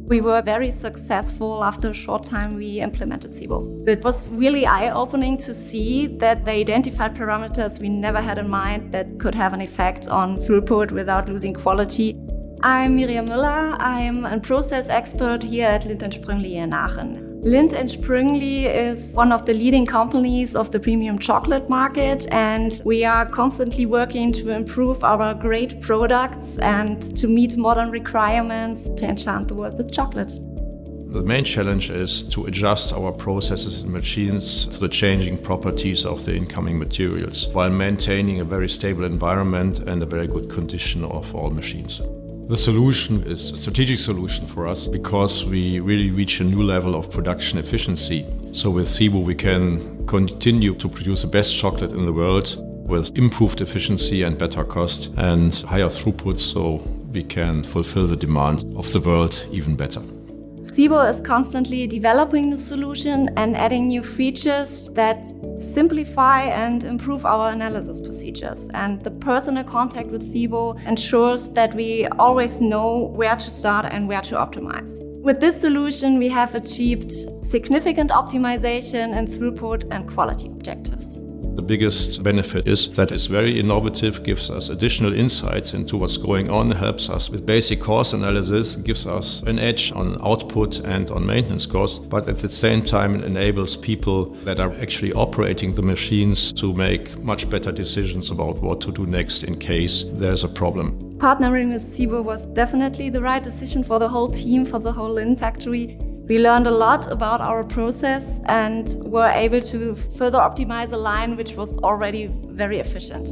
We were very successful. After a short time, we implemented SIBO. It was really eye-opening to see that they identified parameters we never had in mind that could have an effect on throughput without losing quality. I'm Miriam Müller. I'm a process expert here at Lindt & Sprüngli in Aachen. Lindt & Sprüngli is one of the leading companies of the premium chocolate market, and we are constantly working to improve our great products and to meet modern requirements to enchant the world with chocolate. The main challenge is to adjust our processes and machines to the changing properties of the incoming materials, while maintaining a very stable environment and a very good condition of all machines. The solution is a strategic solution for us because we really reach a new level of production efficiency. So with SIBO we can continue to produce the best chocolate in the world with improved efficiency and better cost and higher throughput, so we can fulfill the demand of the world even better. SIBO is constantly developing the solution and adding new features that simplify and improve our analysis procedures. And the personal contact with SIBO ensures that we always know where to start and where to optimize. With this solution, we have achieved significant optimization in throughput and quality objectives. The biggest benefit is that it's very innovative, gives us additional insights into what's going on, helps us with basic cost analysis, gives us an edge on output and on maintenance costs, but at the same time it enables people that are actually operating the machines to make much better decisions about what to do next in case there's a problem. Partnering with SIBO was definitely the right decision for the whole team, for the whole Lindt factory. We learned a lot about our process and were able to further optimize a line which was already very efficient.